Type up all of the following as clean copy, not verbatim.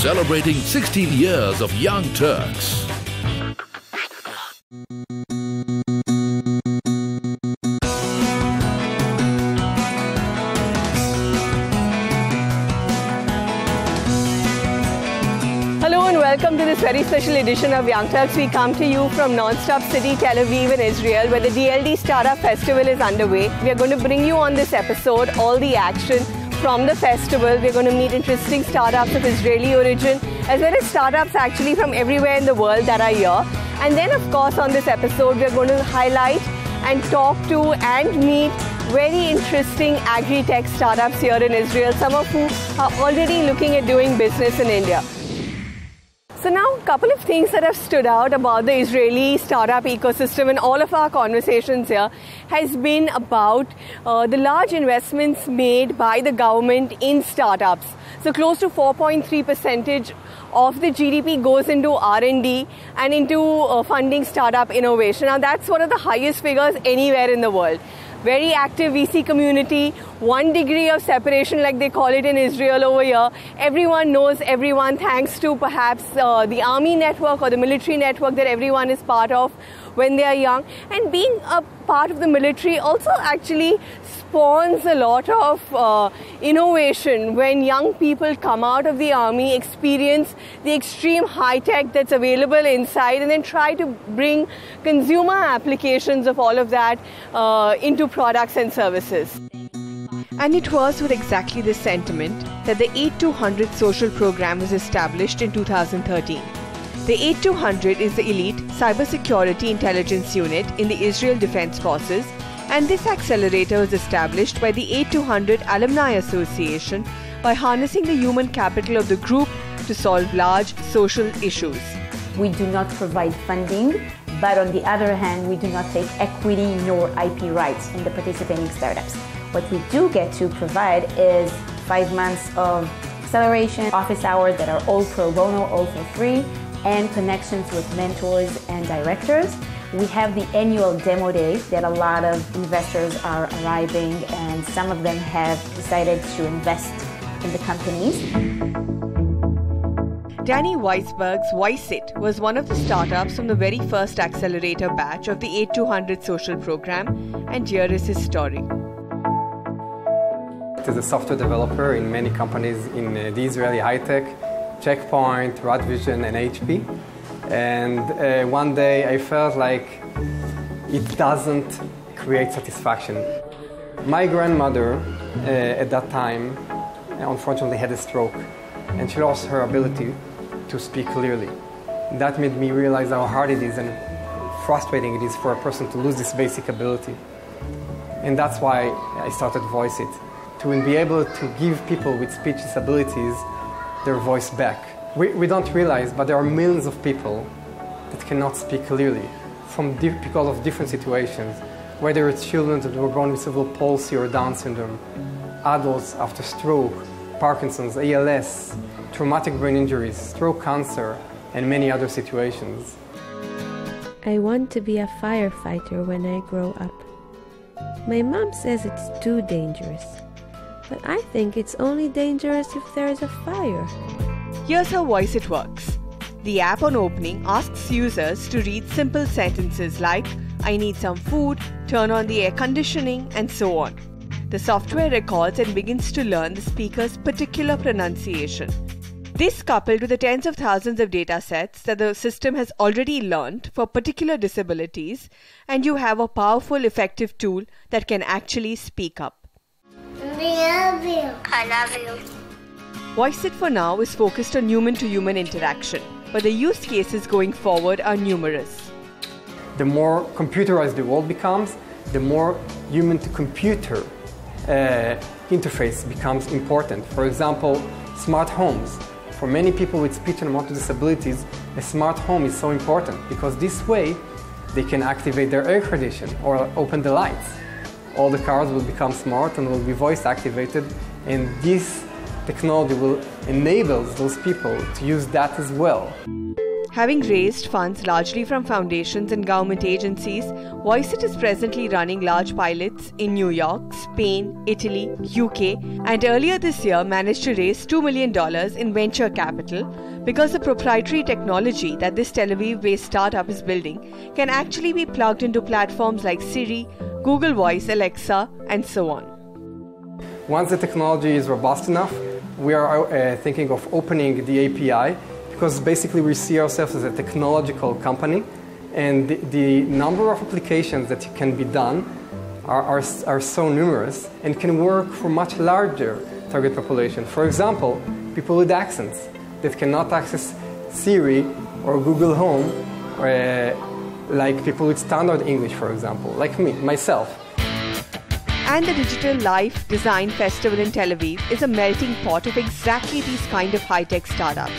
celebrating 16 years of Young Turks. Hello and welcome to this very special edition of Young Turks. We come to you from non-stop city Tel Aviv in Israel, where the DLD Startup Festival is underway. We are going to bring you on this episode all the action from the festival. We're going to meet interesting startups of Israeli origin, as well as startups actually from everywhere in the world that are here. And then of course on this episode we're going to highlight and talk to and meet very interesting Agri Tech startups here in Israel, some of whom are already looking at doing business in India. So now, a couple of things that have stood out about the Israeli startup ecosystem in all of our conversations here has been about the large investments made by the government in startups. So close to 4.3% of the GDP goes into R&D and into funding startup innovation. Now that's one of the highest figures anywhere in the world. Very active VC community, 1 degree of separation like they call it in Israel over here. Everyone knows everyone thanks to perhaps the army network or the military network that everyone is part of when they are young. And being a part of the military also actually spawns a lot of innovation when young people come out of the army, experience the extreme high tech that's available inside, and then try to bring consumer applications of all of that into products and services. And it was with exactly this sentiment that the 8200 social program was established in 2013. The 8200 is the elite cybersecurity intelligence unit in the Israel Defense Forces, and this accelerator was established by the 8200 Alumni Association by harnessing the human capital of the group to solve large social issues. We do not provide funding, but on the other hand, we do not take equity nor IP rights in the participating startups. What we do get to provide is 5 months of acceleration, office hours that are all pro bono, all for free, and connections with mentors and directors. We have the annual demo day that a lot of investors are arriving, and some of them have decided to invest in the companies. Danny Weisberg's YSIT was one of the startups from the very first accelerator batch of the 8200 social program, and here is his story. As a software developer in many companies in the Israeli high-tech, Checkpoint, Radvision, and HP. And one day I felt like it doesn't create satisfaction. My grandmother at that time unfortunately had a stroke, and she lost her ability to speak clearly. That made me realize how hard it is and frustrating it is for a person to lose this basic ability. And that's why I started VoiceIt, to be able to give people with speech disabilities their voice back. We don't realize, but there are millions of people that cannot speak clearly because of different situations, whether it's children that were born with cerebral palsy or Down syndrome, adults after stroke, Parkinson's, ALS, traumatic brain injuries, stroke cancer, and many other situations. I want to be a firefighter when I grow up. My mom says it's too dangerous, but I think it's only dangerous if there is a fire. Here's how VoiceIt works. The app on opening asks users to read simple sentences like, I need some food, turn on the air conditioning, and so on. The software records and begins to learn the speaker's particular pronunciation. This coupled with the tens of thousands of data sets that the system has already learned for particular disabilities, and you have a powerful, effective tool that can actually speak up. I love you. VoiceIt for now is focused on human-to-human interaction, but the use cases going forward are numerous. The more computerized the world becomes, the more human-to-computer interface becomes important. For example, smart homes. For many people with speech and motor disabilities, a smart home is so important because this way they can activate their air conditioning or open the lights. All the cars will become smart and will be voice activated, and this technology will enable those people to use that as well. Having raised funds largely from foundations and government agencies, YOUNCI is presently running large pilots in New York, Spain, Italy, UK, and earlier this year managed to raise $2 million in venture capital because the proprietary technology that this Tel Aviv-based startup is building can actually be plugged into platforms like Siri, Google Voice, Alexa, and so on. Once the technology is robust enough, we are thinking of opening the API, because basically we see ourselves as a technological company, and the number of applications that can be done are so numerous and can work for much larger target population. For example, people with accents that cannot access Siri or Google Home, like people with standard English, for example, like me, myself. And the Digital Life Design Festival in Tel Aviv is a melting pot of exactly these kind of high-tech startups.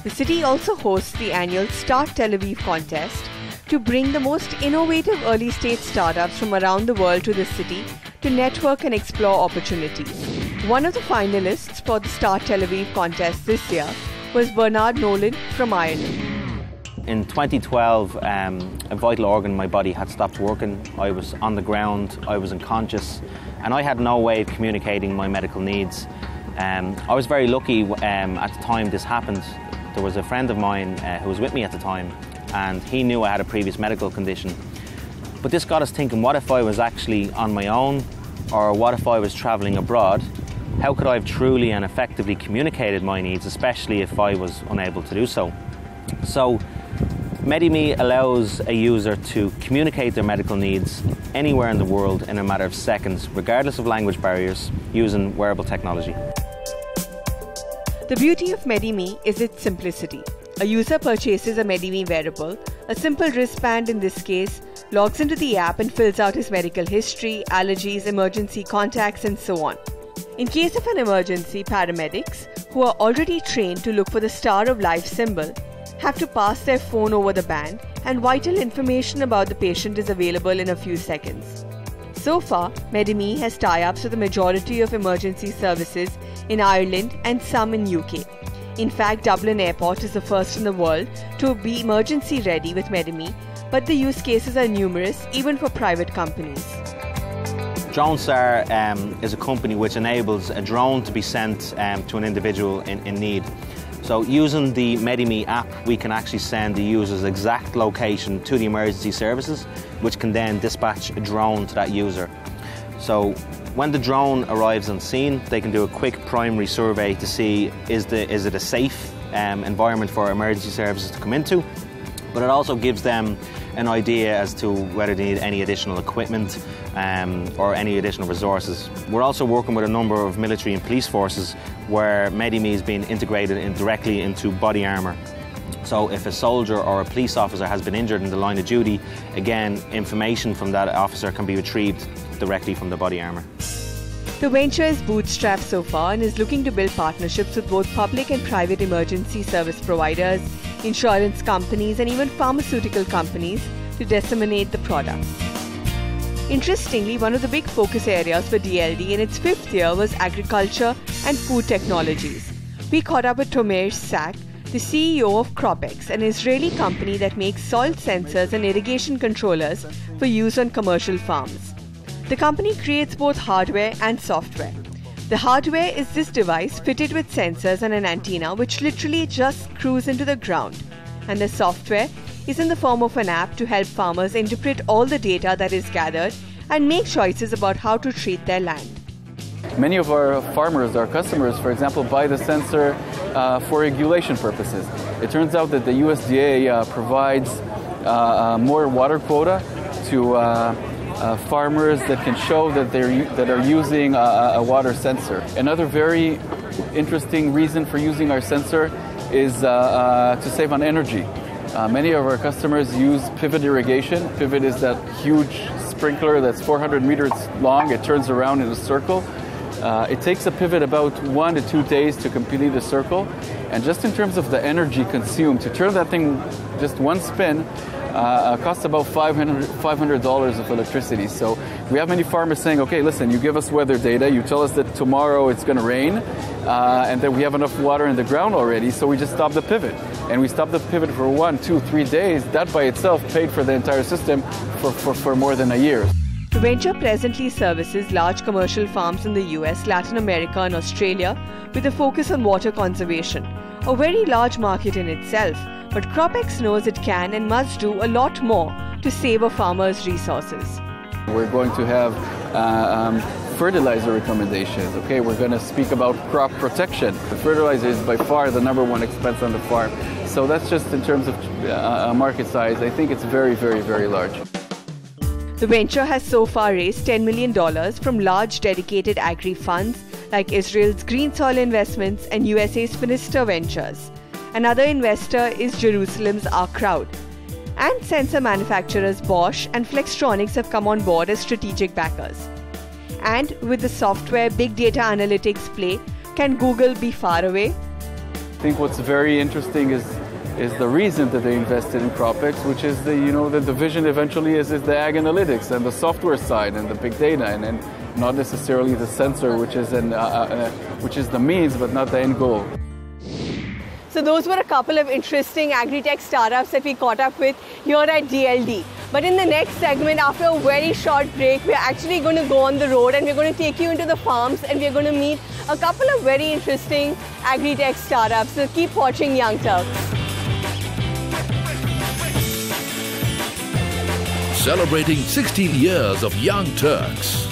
The city also hosts the annual Start Tel Aviv contest to bring the most innovative early-stage startups from around the world to the city to network and explore opportunities. One of the finalists for the Start Tel Aviv contest this year was Bernard Nolan from Ireland. In 2012, a vital organ in my body had stopped working. I was on the ground, I was unconscious, and I had no way of communicating my medical needs. I was very lucky at the time this happened. There was a friend of mine who was with me at the time, and he knew I had a previous medical condition. But this got us thinking, what if I was actually on my own, or what if I was travelling abroad? How could I have truly and effectively communicated my needs, especially if I was unable to do so? So, MEDIMEE allows a user to communicate their medical needs anywhere in the world in a matter of seconds, regardless of language barriers, using wearable technology. The beauty of MEDIMEE is its simplicity. A user purchases a MEDIMEE wearable, a simple wristband in this case, logs into the app and fills out his medical history, allergies, emergency contacts, and so on. In case of an emergency, paramedics, who are already trained to look for the Star of Life symbol, have to pass their phone over the band, and vital information about the patient is available in a few seconds. So far, MEDIMEE has tie-ups with the majority of emergency services in Ireland and some in UK. In fact, Dublin Airport is the first in the world to be emergency ready with MEDIMEE, but the use cases are numerous even for private companies. YOUNCI is a company which enables a drone to be sent to an individual in need. So using the MEDIMEE app, we can actually send the user's exact location to the emergency services, which can then dispatch a drone to that user. So when the drone arrives on scene, they can do a quick primary survey to see is it a safe environment for emergency services to come into, but it also gives them an idea as to whether they need any additional equipment or any additional resources. We're also working with a number of military and police forces where MEDIMEE is being integrated directly into body armour. So if a soldier or a police officer has been injured in the line of duty, again, information from that officer can be retrieved directly from the body armour. The venture is bootstrapped so far and is looking to build partnerships with both public and private emergency service providers, insurance companies, and even pharmaceutical companies to disseminate the product. Interestingly, one of the big focus areas for DLD in its 5th year was agriculture and food technologies. We caught up with Tomer Sak, the CEO of CropX, an Israeli company that makes soil sensors and irrigation controllers for use on commercial farms. The company creates both hardware and software. The hardware is this device fitted with sensors and an antenna which literally just screws into the ground. And the software is in the form of an app to help farmers interpret all the data that is gathered and make choices about how to treat their land. Many of our farmers, our customers, for example, buy the sensor for regulation purposes. It turns out that the USDA provides more water quota to farmers that can show that are using a water sensor. Another very interesting reason for using our sensor is to save on energy. Many of our customers use pivot irrigation. Pivot is that huge sprinkler that's 400 meters long. It turns around in a circle. It takes a pivot about 1 to 2 days to complete the circle. And just in terms of the energy consumed, to turn that thing just one spin, costs about $500 of electricity. So we have many farmers saying, okay, listen, you give us weather data, you tell us that tomorrow it's going to rain, and that we have enough water in the ground already, so we just stop the pivot. And we stop the pivot for 1, 2, 3 days. That by itself paid for the entire system for more than a year. The venture presently services large commercial farms in the US, Latin America and Australia with a focus on water conservation, a very large market in itself, but CropX knows it can and must do a lot more to save a farmer's resources. We're going to have fertilizer recommendations. Okay, we're going to speak about crop protection. The fertilizer is by far the #1 expense on the farm. So that's just in terms of market size. I think it's very, very, very large. The venture has so far raised $10 million from large dedicated agri funds like Israel's Green Soil Investments and USA's Finister Ventures. Another investor is Jerusalem's Crowd. And sensor manufacturers Bosch and Flextronics have come on board as strategic backers. And with the software big data analytics play, can Google be far away? I think what's very interesting is the reason that they invested in CropX, which is the vision eventually is the ag analytics and the software side and the big data, and not necessarily the sensor, which is the means but not the end goal. So those were a couple of interesting agri-tech startups that we caught up with here at DLD. But in the next segment, after a very short break, we're actually going to go on the road and we're going to take you into the farms and we're going to meet a couple of very interesting agri-tech startups. So keep watching Young Turks. Celebrating 16 years of Young Turks.